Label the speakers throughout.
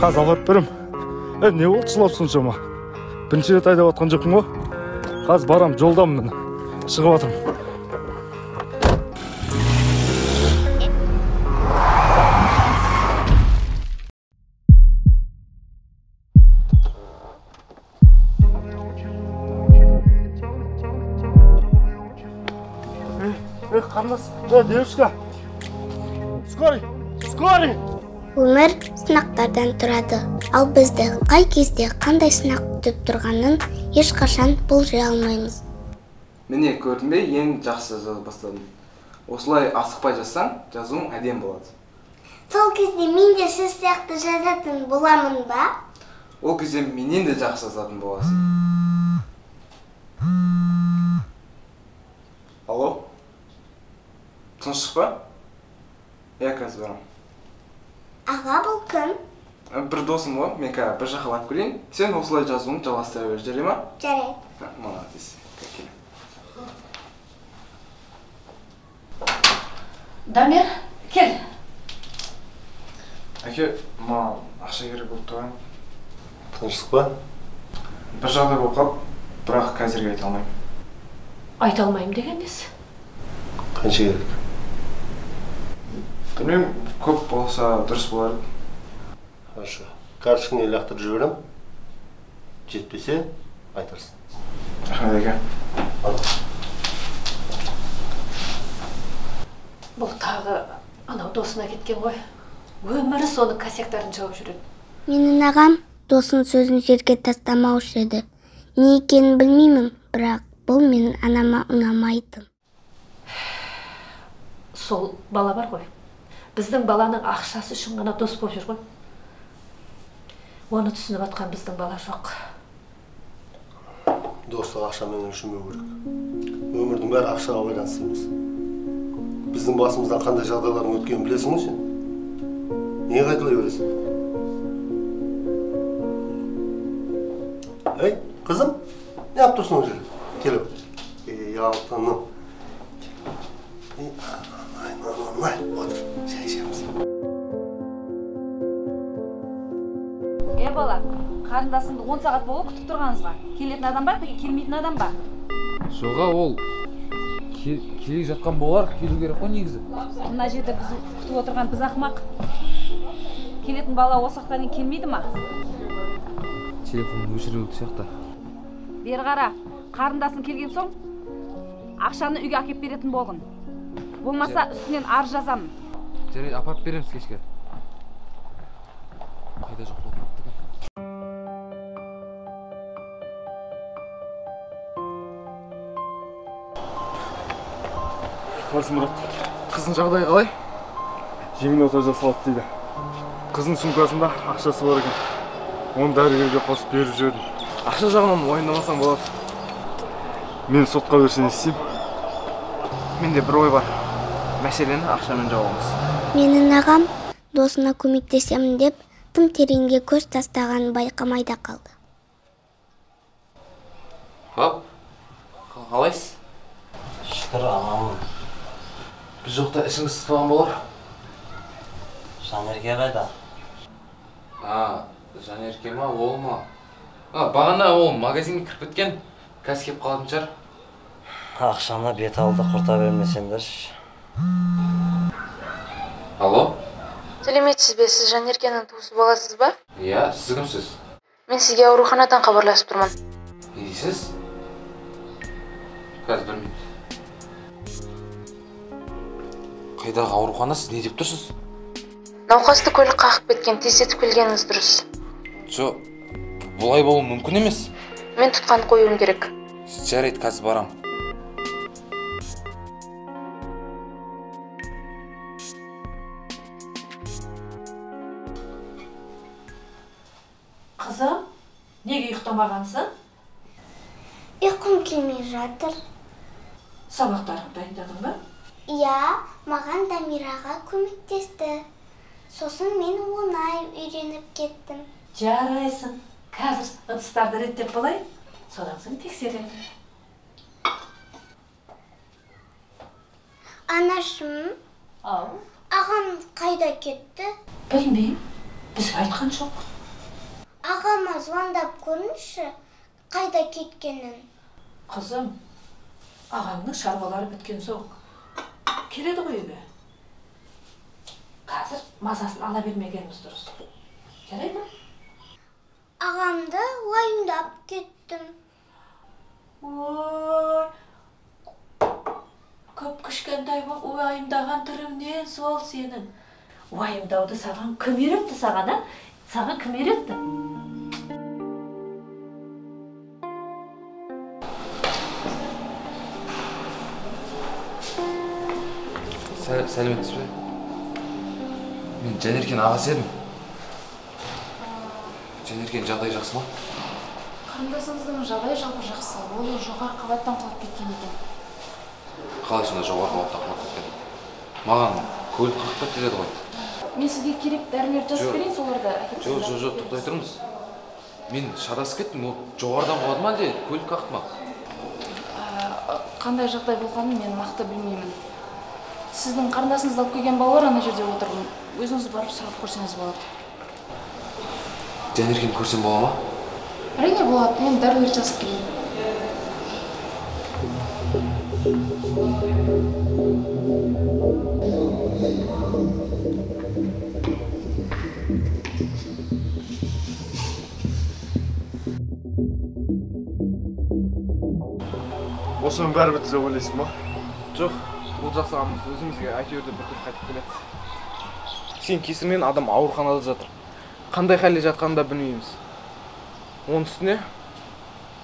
Speaker 1: Қаз алып берем. Не болды жылап соншама? Бірінші рет айдап атқан жоқпын ғой. Қаз барам, жолдамын. Шығып атырмын. Қарындас, девушка. Скорый.
Speaker 2: Өмір сынақтардан тұрады. Ал бізді қай кезде қандай сынақ күтіп тұрғанын ешқашан болжай алмаймыз.
Speaker 3: Міне көрдің бе, ең жақсы жаза бастадым. Осылай асықпай жазсаң, жазуың әдем болады.
Speaker 2: Сол кезде мен де сіз сияқты жазатын боламын ба?
Speaker 3: Ол кезде менен де жақсы жазатын боласың. Алло? Тыныштық па? Қазір барам.
Speaker 2: Аға, бұл кім?
Speaker 3: Бір досым ғой, мен бір жаққа барып келейін. Сен осылай жазуыңды жалғастыра бер, жарай ма?
Speaker 2: Жарайды.
Speaker 3: Молодец.
Speaker 4: Дамир, кел.
Speaker 3: Әке, маған ақша керек болып тұрған.
Speaker 5: Тыныштық па?
Speaker 3: Бір жағдай болып қалып, бірақ қазірге айта алмаймын.
Speaker 4: Айта алмаймын деген несі?
Speaker 5: Қанша керек?
Speaker 3: Білмеймін, көп болса дұрыс болар.
Speaker 5: Хорошо. Карточкаңа лақтырып жіберем. Жетпесе, айтарсың.
Speaker 3: Рахмет, әке.
Speaker 4: Бұл тағы анау досына кеткен ғой. Өмірі соның косяктарын жауып жүреді.
Speaker 2: Менің ағам досын сөзін жерге тастамаушы еді. Не екенін білмеймін, бірақ бұл менің анама ұнамайтын.
Speaker 4: Сол бала бар ғой. Біздің баланың ақшасы үшін ғана дос болып жүр ғой. Оны түсініп атқан біздің бала жоқ.
Speaker 5: Достық ақшамен өлшемеу керек. Өмірдің бәрі ақшаға байланысты емес. Біздің басымыздан қандай жағдайлардың өткенін білесің ғой сен? Не қайталай бересің? Ей, қызым, не yapıp тұрсың ол жерде? Келіп. Алтыным. Отыр, шай ішеміз.
Speaker 6: Бала, қарындасыңды 10 сағат болып күтіп тұрғаныңызға. Келетін адам ба, келмейтін адам ба?
Speaker 7: Жоға, ол келе жатқан болар, келу керек қой негізі.
Speaker 6: Мына жерде біз күтіп отырған біз ақымақ. Келетін бала осы уақыттан кейін келмейді ма?
Speaker 7: Телефон өшірілді сияқты.
Speaker 6: Бері қара, қарындасын келген соң ақшаны үйге әкеп беретін болғын. Болмаса үстінен арыз жазамын.
Speaker 7: Жарайды, апарып береміз кешке. Қайда жоқ болып кетті.
Speaker 1: Қалайсың, Мұрат?
Speaker 3: Қыздың жағдайы қалай?
Speaker 1: Жеңіл ота жасалады дейді. Қыздың сумкасында ақшасы бар екен. Оны дәрігерге қосып беріп жібердім.
Speaker 3: Ақша жағынан уайымдамасаң болады.
Speaker 1: Мен сотқа берсең не істеймін?
Speaker 3: Менде бір ой бар. Мәселені ақшамен жауамыз.
Speaker 2: Менің ағам досына көмектесемін деп тым тереңге көз тастағанын байқамай да қалды.
Speaker 3: Хоп, қалайсыз?
Speaker 5: Шүкір, аманмын.
Speaker 3: Біз жоқта ішіңіз сытпаған болар.
Speaker 5: Жанерке қайда?
Speaker 7: Жанерке ма, ол ма? Бағана ол магазинге кіріп кеткен, кәс кеп қалатын шығар.
Speaker 8: Ақшаны бет алды құрта бермесеңдерші.
Speaker 7: Алло?
Speaker 9: Сәлеметсіз бе, сіз Жанеркенің туысы боласыз ба?
Speaker 7: Иә, сіз кімсіз?
Speaker 9: Мен сізге ауруханадан хабарласып тұрмын.
Speaker 7: Не дейсіз? Қазір бір минут. Қайдағы аурухана, сіз не деп тұрсыз?
Speaker 9: Науқасты көлік қағып кеткен, тездетіп келгеніңіз дұрыс.
Speaker 7: Жо, бұлай болу мүмкін емес.
Speaker 9: Мен тұтқан қоюым керек.
Speaker 7: Жарайды, қазір барам.
Speaker 4: Қызым, неге ұйықтамағансың?
Speaker 2: Ұйқым келмей жатыр.
Speaker 4: Сабақтарың дайындадың ба?
Speaker 2: Иә, маған Дамир аға көмектесті. Сосын мен оңай үйреніп кеттім.
Speaker 4: Жарайсың. Қазір ыдыстарды реттеп болайын. Содан соң тексереді.
Speaker 2: Анашым,
Speaker 4: Ау,
Speaker 2: ағам қайда кетті?
Speaker 4: білмеймін. Бізге айтқан жоқ.
Speaker 2: Ағама звондап көріңізші, қайда кеткенін.
Speaker 4: Қызым, ағаңның шаруалары біткен соң келеді ғой үйге. Қазір мазасын ала бермегеніміз дұрыс. Жарай ма?
Speaker 2: Ағамды уайымдап кеттім.
Speaker 4: Ой, көп кішкентай боп уайымдаған түріңнен сол сенің. Уайымдауды саған кім үйретті саған, а? Саған кім үйретті?
Speaker 7: Сәлеметсіз бе? Мен Жанеркен ағасы едім. Жанеркен жағдай жақсы ма?
Speaker 9: Қарындасыңыздың жағдайы жалпы жақсы. Ол жоғары қабаттан құлап кеткен екен.
Speaker 7: Қалай сонда жоғары қабаттан құлап кеткен? Маған көлік қағып кетті деді ғой.
Speaker 9: Мен сізге керек дәрілер жазып берейін, соларды әкеп берейін.
Speaker 7: Жоқ, тоқтай тұрыңыз. Мен шарасып кеттім, ол жоғарыдан құлады ма әлде көлік қақты ма?
Speaker 9: Қандай жағдай болғанын мен нақты білмеймін. Сіздің қарындасыңызды алып келген балалар ана жерде отырмын. Өзіңіз барып сұрап көрсеңіз болады.
Speaker 7: Жанеркені көрсем бола ма?
Speaker 9: Әрине болады, мен дәрілер жазып берейін.
Speaker 1: Осының бәрі бітті деп ойлайсың ба?
Speaker 3: Жоқ, бұл жасағанымыз өзімізге әйтеуір де бүркіп қайтып келеді. Сен кесірінен адам ауруханада жатыр. Қандай халде жатқанын да білмейміз. Оның үстіне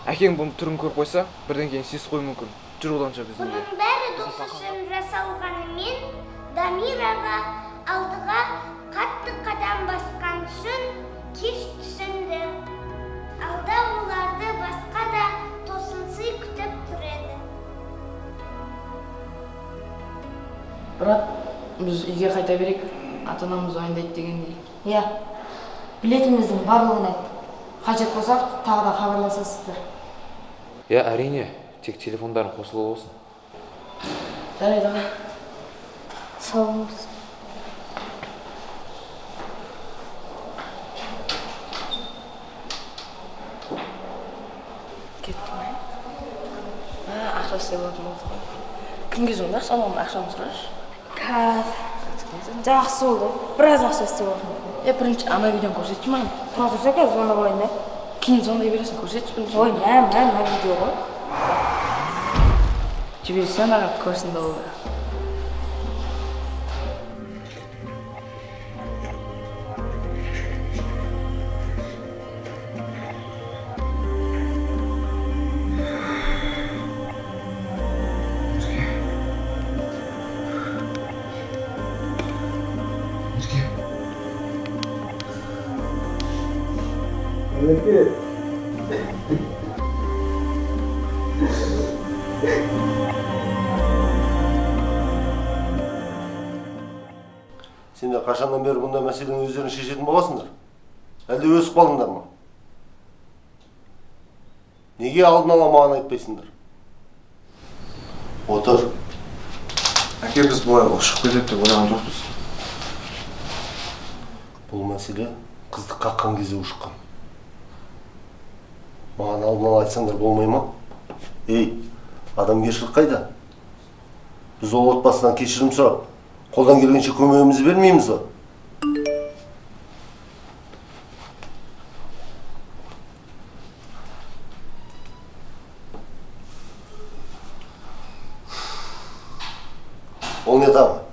Speaker 3: әкең бұның түрін көріп қойса, бірден кейін сес қою мүмкін. Жүр оданша біздің үйге.
Speaker 2: Бұның бәрі дос үшін жасалғанымен, Дамираға алдыға қатты қадам басқан үшін кеш түсінді. Алда оларды басқа да тосынсый күтіп тұрады.
Speaker 9: Брат, біз үйге қайта берейік. Ата-анамыз уайымдайды дегендей. Иә, білетініміздің барлығын айт. Қажет болса, тағы да хабарласасыздар.
Speaker 7: Иә, әрине, тек телефондарын қосылуы болсын.
Speaker 9: Жарайды ғой. Сау болыңыз. Кетті ме? Ақша істеп алатын болды ғой. Кімге звондап, салонға ақшамыз қарашы. Жақсы болды. Біраз ақша істеп алатын. Бірінші ана видеоны көрсетші маған. Тұра тұрса қазір звондап алайын да. Кейін звондай бересің, көрсетші бірінші. Ой, мә видео ғой. Жіберсең аға көрсін де болды.
Speaker 5: Сендер қашаннан бері бұндай мәселені өздерің шешетін боласыңдар? Әлде өсіп қалыңдар ма? Неге алдын ала маған айтпайсыңдар? Отыр.
Speaker 3: Әке, біз бұлай ұшып кетеді деп ойлаған жоқпыз.
Speaker 5: Бұл мәселе қызды қаққан кезде ұшыққан. Маған алдын ала айтсаңдар болмай ма? Ей, адамгершілік қайда? Біз ол отбасынан кешірім сұрап, қолдан келгенше көмегімізді бермейміз ба? Ол не тағы?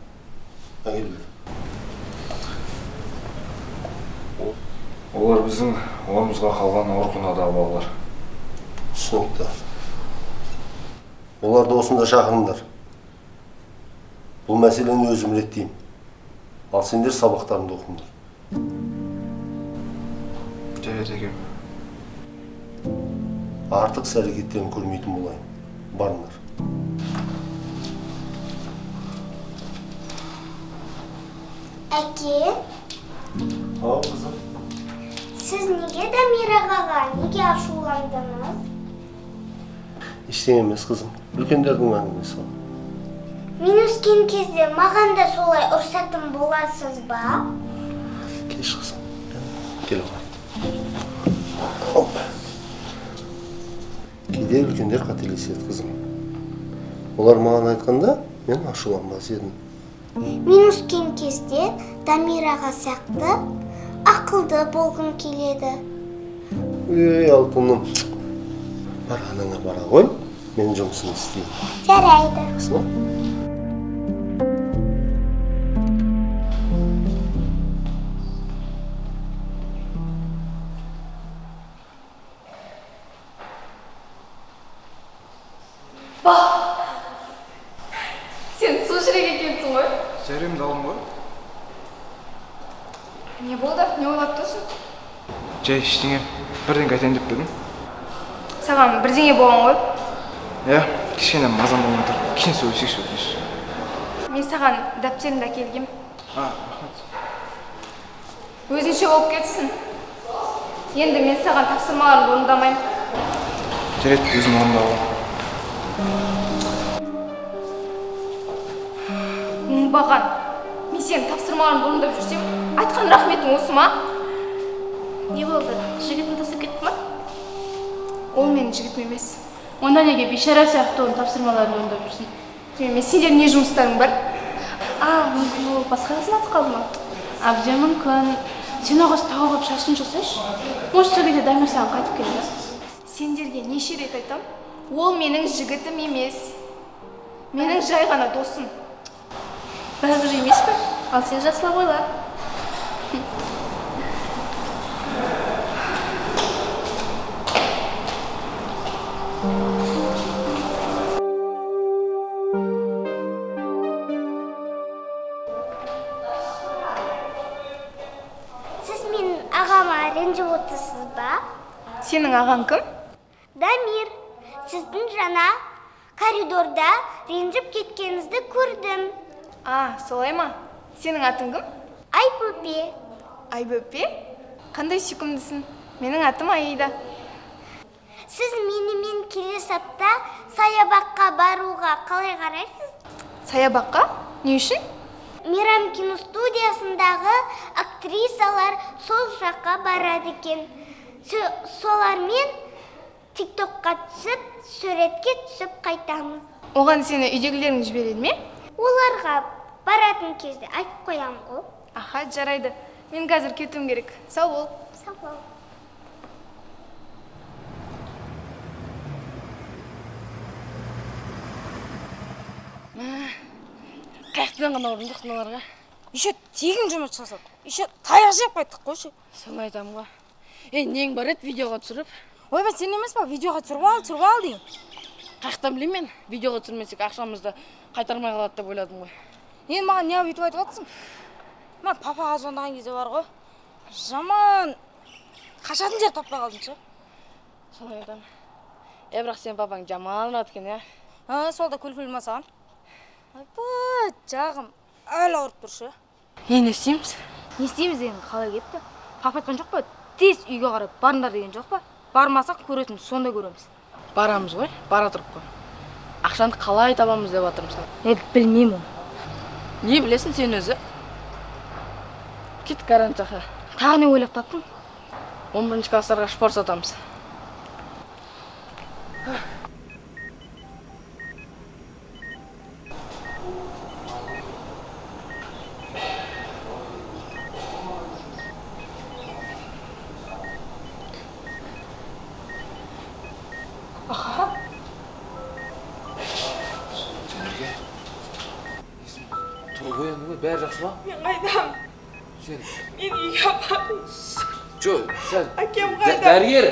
Speaker 5: Әкелбеді.
Speaker 1: Олар біздің орнымызға қалған ауруханадағы балалар.
Speaker 5: Түсінікті. Оларды осында шақырыңдар. Бұл мәселені өзім реттеймін. Ал сендер сабақтарыңды оқыңдар.
Speaker 3: Жарайды әкем.
Speaker 5: Артық іс-әрекеттерін көрмейтін болайын. Барыңдар.
Speaker 2: Әке,
Speaker 5: Ау, қызым.
Speaker 2: сіз неге Дамираға неге ашуландыңыз?
Speaker 5: Ештеңе емес, қызым. Үлкендердің әңгімесі бар.
Speaker 2: Мен өскен кезде маған да солай ұрсатын боласыз ба?
Speaker 5: Кеш, қызым. Кел оған. кейде үлкендер қателеседі қызым. Олар маған айтқанда мен ашуланбас едім.
Speaker 2: Мен өскен кезде Дамираға сияқты ақылды болғым келеді.
Speaker 5: Ей, алтыным. Бар анаңа бара ғой, мен жұмысын істейін.
Speaker 2: Жарайды.
Speaker 5: Қысма?
Speaker 9: Сен су жүрек екенсің ғой?
Speaker 3: Зәремді алым ғой.
Speaker 9: Не болды? Не ойлап тұрсың?
Speaker 3: Жай ештеңе. Бірдеңе айтайын деп едім.
Speaker 9: Саған бірдеңе болған ғой?
Speaker 3: Иә, кішкене мазам болмай тұр. Кейін сөйлесейікші өтініш.
Speaker 9: Мен саған дәптерімді әкелгем.
Speaker 3: Рахмет.
Speaker 9: Өзінше болып кетсін. Енді мен саған тапсырмаларын орындамаймын.
Speaker 3: Жарайды, өзім орындауға.
Speaker 9: Оңбаған. Мен сенің тапсырмаларын орындап жүрсем, айтқан рахметің осы ма? Не болды? Жігітін тастап кетті ма? Ол менің жігітім емес.
Speaker 10: Онда неге бейшара сияқты оның тапсырмаларын орындап жүрсің?
Speaker 9: Мен сендердің не жұмыстарың бар? Мүмкін ол басқа қызметті қалды ма?
Speaker 10: Әбден мүмкін. Сен оғыз тауып шашын жасайшы. Может, сол кезде Дамир саған қайтып келді.
Speaker 9: Сендерге неше рет айтам? Ол менің жігітім емес. Менің жай ғана досым.
Speaker 10: Бәрібір емес пе? Ал сен жақсылап ойла.
Speaker 2: Сіз менің ағама ренжіп отырсыз ба?
Speaker 9: Сенің ағаң кім?
Speaker 2: Дамир, сіздің жаңа коридорда ренжіп кеткеніңізді көрдім.
Speaker 9: Солай ма? Сенің атың кім?
Speaker 2: Айбөпе.
Speaker 9: Айбөпе? Қандай сүйкімдісің? Менің атым Аида.
Speaker 2: Сіз менімен келесі апта саябаққа баруға қалай қарайсыз?
Speaker 9: Саябаққа? Не үшін?
Speaker 2: Мейрам киностудиясындағы актрисалар сол жаққа барады екен. Солармен тиктокқа түсіп, суретке түсіп қайтамыз.
Speaker 9: Оған сені үйдегілерің жібереді ме?
Speaker 2: Оларға баратын кезде айтып қоям ғой.
Speaker 9: Жарайды. Мен қазір кетуім керек. Сау бол.
Speaker 2: Сау бол.
Speaker 10: Қаяқтан ғана орындық мыналарға. Еще тегін жұмыс жасады. Еще таяқ жеп қайттық қойшы. Соны айтамын ғой. Нең бар еді видеоға түсіріп? Ойбай, сен емес па? Видеоға түсіріп ал дейін. Қаяқтан білем мен, видеоға түсірмесек ақшамызды қайтармай қалады деп ойладым ғой. Енді маған не өйтіп айтып жатсың? Мен папаға звондаған кезде бар ғой. Жаман қашатын жер таппай қалдың ше. Соны айтамын. Бірақ сен папаң жаман ұнады екен, иә? Сол да күлкілі ма саған? Айбай, жағым, әлі ауырып тұр ше. Не істейміз? Не істейміз деген қалай кетті? Папа айтқан жоқ па? Тез үйге қарап барыңдар деген жоқ па? Бармасақ көретін, сонда көреміз. Барамыз ғой, бара тұрып қой. Ақшаны қалай табамыз деп жатырмыз. Білмеймін. Не білесің сен өзі? Кет гарантияға. Тағы не ойлап таптың? 11-ші класстарға спорт сатамыз.
Speaker 7: Бәрі жақсы ма?
Speaker 9: Мен қайдам?
Speaker 7: Сен?
Speaker 9: Мен үйге апарым.
Speaker 7: Жоқ, сәл.
Speaker 9: Әкем қайда?
Speaker 7: Дәрігер.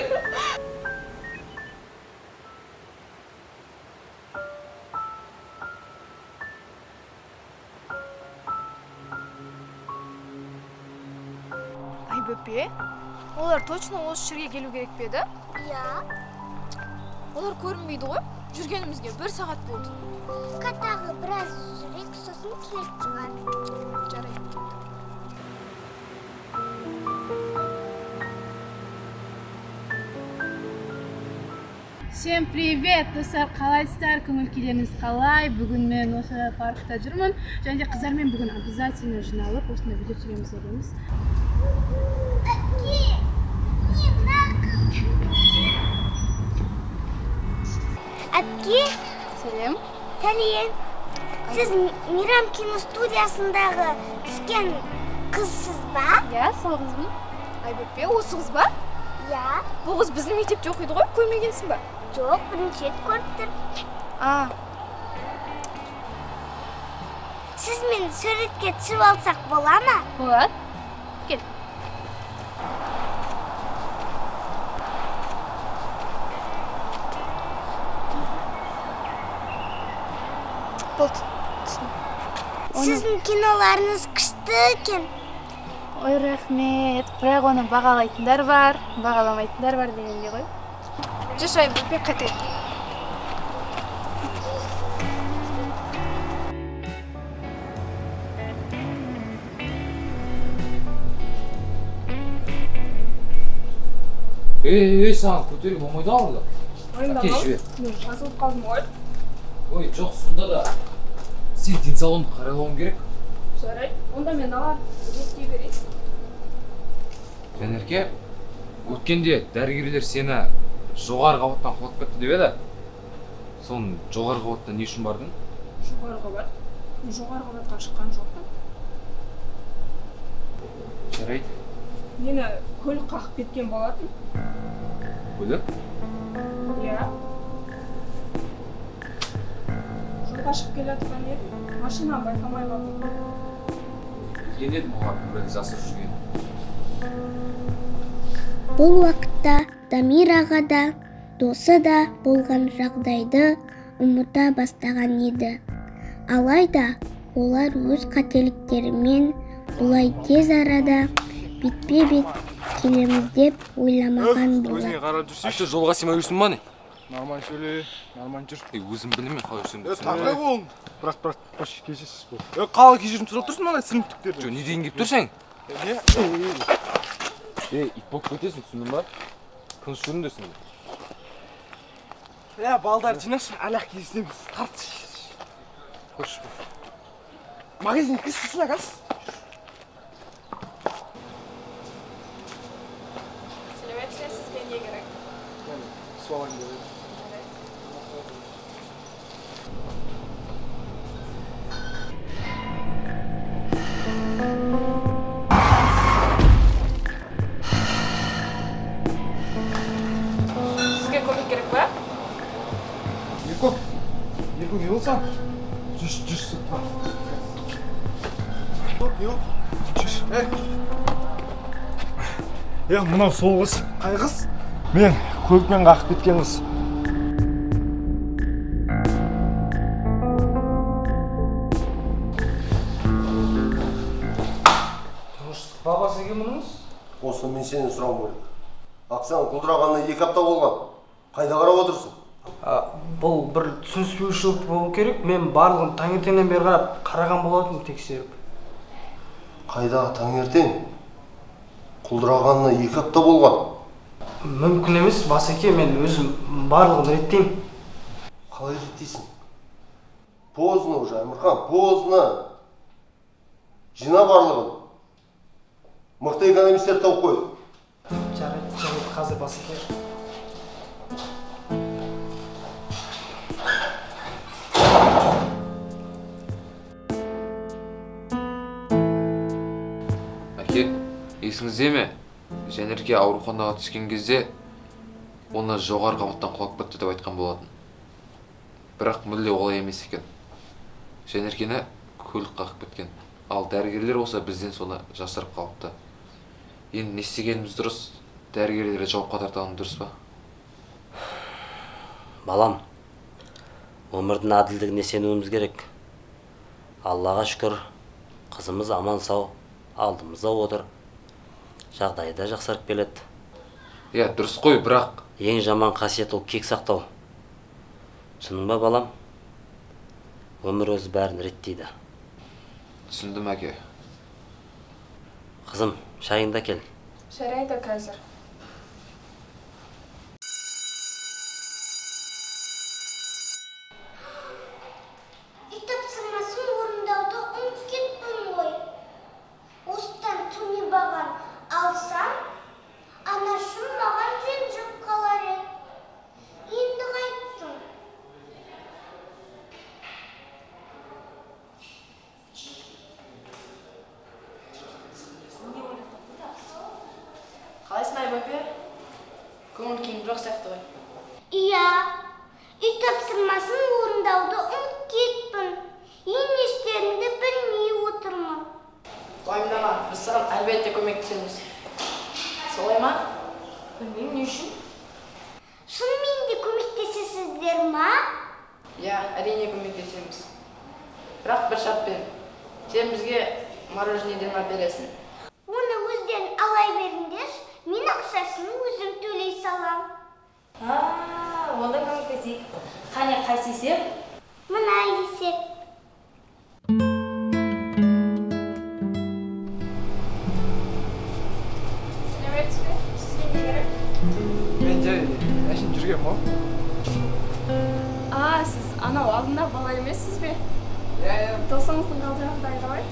Speaker 9: Айбөпе, олар точно осы жерге келу керек пе еді?
Speaker 2: Иә.
Speaker 9: Олар көрінбейді ғой? Жүргенімізге 1 сағат болды.
Speaker 2: Қатағы біраз жүрек, сосын келіп шығар.
Speaker 9: Жарайды.
Speaker 10: Всем привет, достар, қалайсыздар, көңіл күйлеріңіз қалай? Бүгін мен осы паркта жүрмін. Және де қыздармен бүгін обязательно жиналып, осында видео түсіреміз дегенбіз.
Speaker 2: Әке,
Speaker 10: Сәлем.
Speaker 2: сәлем. Сіз Мейрам киностудиясындағы түскен қызсыз ба?
Speaker 10: Иә, сол қызбын. Айбөпе, осы қыз ба?
Speaker 2: Иә.
Speaker 10: Бұл қыз біздің мектепте оқиды ғой, көрмегенсің ба?
Speaker 2: Жоқ, бірінші рет көріп тұр. Сіз мен суретке түсіп алсақ бола ма?
Speaker 10: Болады. Кел. Болды.
Speaker 2: Сіздің киноларыңыз күшті екен.
Speaker 10: Ой, рахмет. Бірақ оны бағалайтындар бар, бағаламайтындар бар дегенде ғой. Жүш Айбөпе, қайтайық.
Speaker 7: Саған көтеріп болмайды алды. Әке жібер.
Speaker 10: Мен жазылып қалдым ғой.
Speaker 7: Ой, жоқ, сонда да сен денсаулығыңды қарайлауың керек.
Speaker 10: Жарайды, онда мен алар реттей берейін.
Speaker 7: Жанерке, өткенде дәрігерлер сені жоғары қабаттан құлап кетті деп еді. Соның жоғары қабаттан не үшін бардың?
Speaker 10: Жоғары қабат? Мен жоғары қабатқа шыққан жоқпын.
Speaker 7: Жарайды.
Speaker 10: Мені көлік қағып кеткен болатын.
Speaker 7: Көлік?
Speaker 10: Иә. Жолға шығып келе жатқан едім. Машинаны байқамай қалдым.
Speaker 7: Білген едім оған бір жасырып жүрген.
Speaker 2: Бұл уақытта Дамир аға да, досы да болған жағдайды ұмыта бастаған еді. Алайда олар өз қателіктерімен бұлай тез арада бетпе-бет келеміз деп ойламаған болар.
Speaker 3: Өзіңе қарап жүрсейші.
Speaker 7: Аты жолға симай жүрсің ба не?
Speaker 3: Нормально сөйле, нормально жүр.
Speaker 7: Өзім білемін қалай жүрсің.
Speaker 3: Тақай қолың.
Speaker 1: Брат, қош, кешесіз бол.
Speaker 3: Қалай кешірім сұрап тұрсың мана сыныптықтарды?
Speaker 7: Жоқ, не деген кеп тұрсың?
Speaker 3: Не?
Speaker 7: Ит болып кетесің, түсіндің ба? Тыныш жүріңдерсің.
Speaker 3: Балдар жинашы, әлақ кездеміз. Тарт.
Speaker 7: Қош.
Speaker 3: Магазин кірсісіне қас.
Speaker 10: Сәлеметсіз, сізге не керек?
Speaker 3: Суалайын деп.
Speaker 10: Сізге көмек керек па?
Speaker 3: Еркін не болсам? Жүш. Не бол? Жүш.
Speaker 1: Мынау сол қыз.
Speaker 3: Қай қыз?
Speaker 1: Мен көлікпен қағып кеткен қыз.
Speaker 3: Бабасы кем мұныңыз?
Speaker 5: Осыны мен сенен сұрауым керек. Ақсаң құлдырағанына 2 апта болған. Қайда қарап отырсың?
Speaker 11: Бұл бір түсініспеушілік болу керек. Мен барлығын таңертеңнен бері қараған болатынмын тексеріп.
Speaker 5: Қайдағы таңертең? Құлдырағанына 2 апта болған.
Speaker 11: Мүмкін емес, Басеке, мен өзім барлығын реттеймін.
Speaker 5: Қалай реттейсің? Поздно уже, Аймырхан, поздно. Жина барлығын. Мықты экономистер тауып қой.
Speaker 11: Жарайды, қазір Басеке.
Speaker 7: Әке, есіңізде ме? Жанерке ауруханаға түскен кезде оны жоғары қабаттан құлап кетті деп айтқан болатын. Бірақ мүлде олай емес екен. Жанеркені көлік қағып кеткен. Ал дәрігерлер болса бізден соны жасырып қалыпты. Енді не істегеніміз дұрыс? Дәрігерлерге жауапқа тартқанымыз дұрыс па?
Speaker 8: Балам, өмірдің әділдігіне сенуіміз керек. Аллаға шүкір, қызымыз аман сау, алдымызда отыр. Жағдайы да жақсарып келеді.
Speaker 7: Иә, дұрыс қой, бірақ
Speaker 8: ең жаман қасиет ол кек сақтау. Түсіндің ба, балам? Өмір өзі бәрін реттейді.
Speaker 7: Түсіндім, әке.
Speaker 8: Қызым, шайыңда кел.
Speaker 10: Жарайды қазір.
Speaker 2: Үй тапсырмасын орындауды ұмытып кеттім ғой. Осыдан түне баған алсам, анашым маған ренжіп қалар еді. Енді қайттым.
Speaker 9: Айпе, көңіл күйің жоқ сияқты ғой.
Speaker 2: Iya, үй тапсырмасын орындауды ұмытып кеттім. Ең нештерімді білмей отырмын.
Speaker 9: Уайымдама, біз саған әлбетте көмектесеміз. Солай ма? Білмеймін, не үшін?
Speaker 2: Шынымен де көмектесесіздер ма?
Speaker 9: Иә, әрине көмектесеміз. Бірақ бір шартпен. Сен бізге мороженеден бересің.
Speaker 2: Оны өзден алай беріңдер, мен ақшасын өзім төлей салам.
Speaker 10: Онда көмектесейік. Қане қайсы есеп?
Speaker 2: Мына есеп.
Speaker 3: Мен жай әшейін жүргем ғой.
Speaker 10: Сіз анау алдында бала емессіз бе?
Speaker 3: Иә.
Speaker 10: Досыңыздың жағдайы қалай?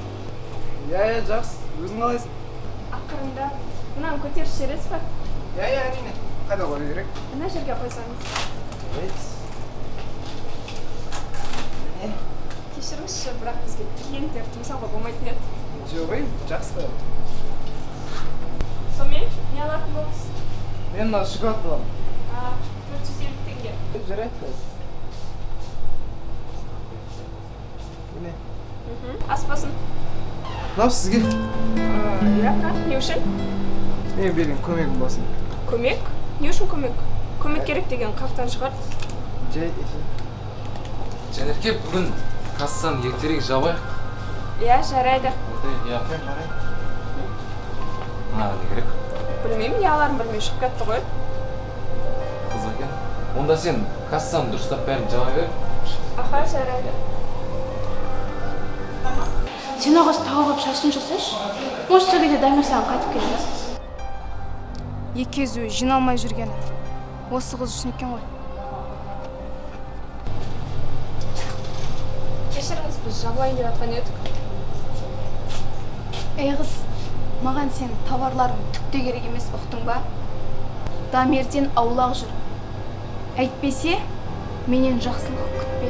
Speaker 3: Иә, жақсы. Өзің қалайсың?
Speaker 10: Ақырында мынаны көтеріс жібересіз ба?
Speaker 3: Иә, әрине. Қайда қою керек?
Speaker 10: Мына жерге қойсаңыз. Кешіріңізші, бірақ бізге клиенттер жұмсауға болмайтын еді.
Speaker 3: Жоқ, жақсы қой.
Speaker 10: Сонымен не алатын болдыңыз?
Speaker 3: Мен мына шоколад боламын.
Speaker 10: 450 теңге.
Speaker 3: Жарайды. Міне.
Speaker 10: Аспасын.
Speaker 3: Мынау сізге.
Speaker 10: Иә, бірақ не үшін?
Speaker 3: Мен берген көмегім болсын.
Speaker 10: Көмек? Не үшін көмек? Көмек керек деген қақтан шығар.
Speaker 3: Жай.
Speaker 7: Жанерке, бүгін кассаны ертерек жабайық.
Speaker 10: Иә, жарайды.
Speaker 7: Иә. Не керек?
Speaker 10: Білмеймін, не аларын білмей шығып кетті ғой.
Speaker 7: Қыз екен. Онда сен кассаны дұрыстап бәрін жаба бер.
Speaker 10: Аха, жарайды.
Speaker 9: Сен ағасы тауып шашын жасайшы. Может, сол кезде Дамир саған қайтып келді.
Speaker 10: Екі езу жиналмай жүргені. Осы қыз үшін екен ғой. Кешіріңіз, біз жабылайын деп жатқан едік. Ей қыз, маған сен товарларың түкте керек емес, ұқтың ба? Дамирден аулақ жүр. Әйтпесе, менен жақсылық күтпе.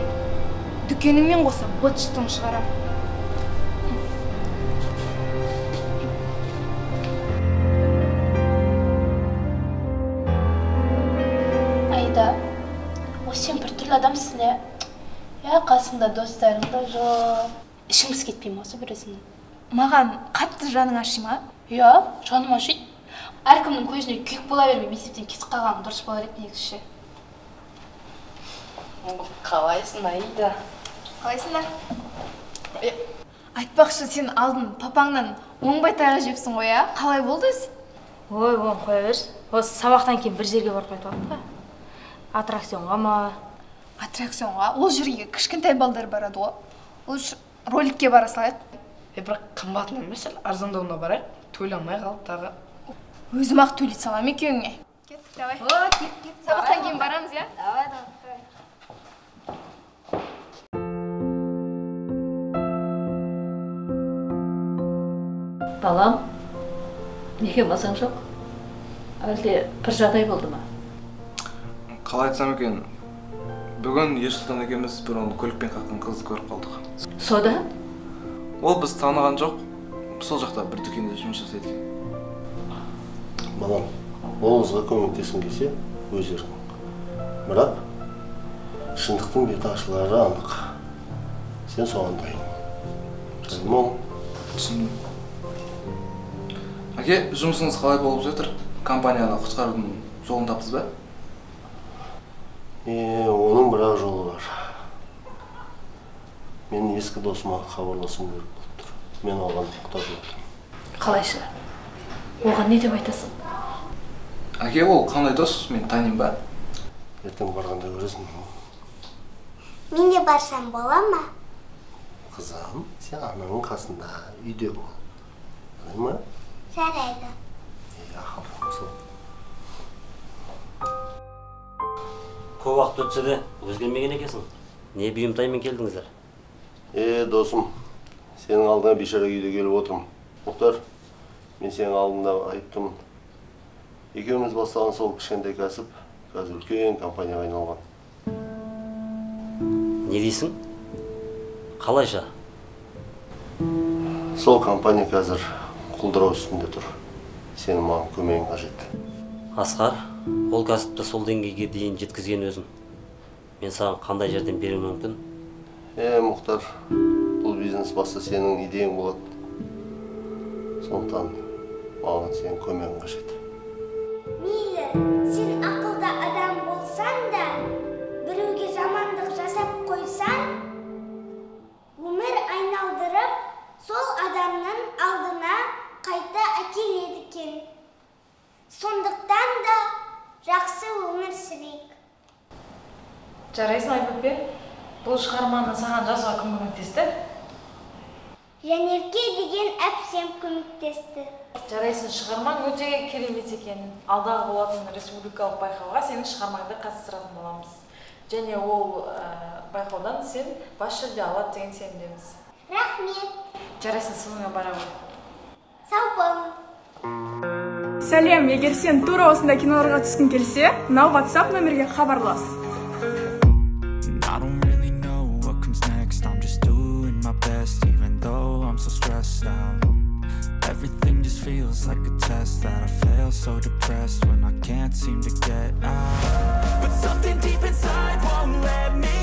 Speaker 10: Дүкеніңмен қоса быт-шытын шығарам.
Speaker 12: Айда, сен біртүрлі адамсың, иә? Қасыңда достарың да жоқ. Ішіңіз кетпей ме осы бір өзіңнің?
Speaker 10: Маған қатты жаның аши ма?
Speaker 12: Иә, жаным ашиды. Әркімнің көзіне күйік бола бермей, мектептен кетіп қалғаным дұрыс болар еді негізі.
Speaker 9: Қалайсың, Айда?
Speaker 10: Қалайсыңдар? Айтпақшы, сен алдын папаңнан оңбай тайға жепсің ғой, а? Қалай болды өзі?
Speaker 13: Ой, оң қоя берші. Осы сабақтан кейін бір жерге барып қайтып ба? Аттракционға ма?
Speaker 10: Аттракционға? Ол жерге кішкентай балдар барады ғой. Ол роликке бара салайық.
Speaker 9: Бірақ қымбатын емес, арзандауына барайық. Төлемей қалып тағы.
Speaker 10: Өзім-ақ төлей салам екеуіңе. Кеттік, давай. Сабақтан кейін барамыз, иә?
Speaker 12: Давай.
Speaker 4: Балам, неге мазаң жоқ? Әлде бір жағдай болды ма?
Speaker 3: Қалай айтсам екен, бүгін Ерсұлтан екеуміз бір оны көлікпен қаққан қызды көріп қалдық.
Speaker 4: Сода?
Speaker 3: Ол біз таныған жоқ, сол жақта бір дүкенде жұмыс жасайды.
Speaker 5: Балам, ол қызға көмектескің келсе, өз еркің. Бірақ шындықтың беті ашылары анық. Сен соған дайын. Түсіндің ол?
Speaker 3: Түсіндім. Әке, жұмысыңыз қалай болып жатыр? Компанияны құтқарудың жолын таптыңыз ба?
Speaker 5: Оның бірақ жолы бар. Мен ескі досыма хабарласуым керек болып тұр. Мен оған құқтап жатырмын.
Speaker 4: Қалайша? Оған не деп айтасың?
Speaker 3: Әке, ол қандай дос? Мен танимын ба?
Speaker 5: Ертең барғанда көресің.
Speaker 2: Мен де барсам бола ма?
Speaker 5: Қызым, сен анаңның қасында үйде бол. Қалай ма?
Speaker 2: Жарайды.
Speaker 5: Ақылым сол.
Speaker 8: Көп уақыт өтсе де өзгермеген екенсің. Не бұйымтаймен келдіңіздер?
Speaker 5: Досым, сенің алдыңа бейшара күйде келіп отырмын. Мұхтар, мен сенің алдыңда айыптымын. Екеуміз бастаған сол кішкентай кәсіп қазір үлкен компанияға айналған.
Speaker 8: Не дейсің? Қалайша?
Speaker 5: Сол компания қазір құлдырау үстінде тұр. Сенің маған көмегің қажет.
Speaker 8: Асқар, ол кәсіпті сол деңгейге дейін жеткізген өзің. Мен саған қандай жәрдем беруім мүмкін?
Speaker 5: Мұхтар, бұл бизнес басы сенің идеяң болады. Сондықтан маған сенің көмегің қажет.
Speaker 2: Мейлі, сен ақылды адам болсаң да, біреуге жамандық жасап қойсаң, өмір айналдырып, сол адамның алдына қайта әкеледі екен. Сондықтан да жақсы өмір сүрейік.
Speaker 13: Жарайсың Айбөпе, бұл шығарманы саған жазуға кім көмектесті?
Speaker 2: Жанерке деген әпсем көмектесті.
Speaker 13: Жарайсың, шығармаң өте керемет екен. Алдағы болатын республикалық байқауға сенің шығармаңды қатыстыратын боламыз. Және ол байқаудан сен бас жүлде алады деген сенімдеміз.
Speaker 2: Рахмет.
Speaker 13: Жарайсың, соныңа бара ғой.
Speaker 2: Сау болың.
Speaker 14: Сәлем, егер сен тура осындай киноларға түскің келсе, мынау WhatsApp нөмірге хабарлас.
Speaker 15: I don't really know what comes next. I'm just doing my best, even though I'm so stressed out. Everything just feels like a test that I fail, so depressed when I can't seem to get out. But something deep inside won't let me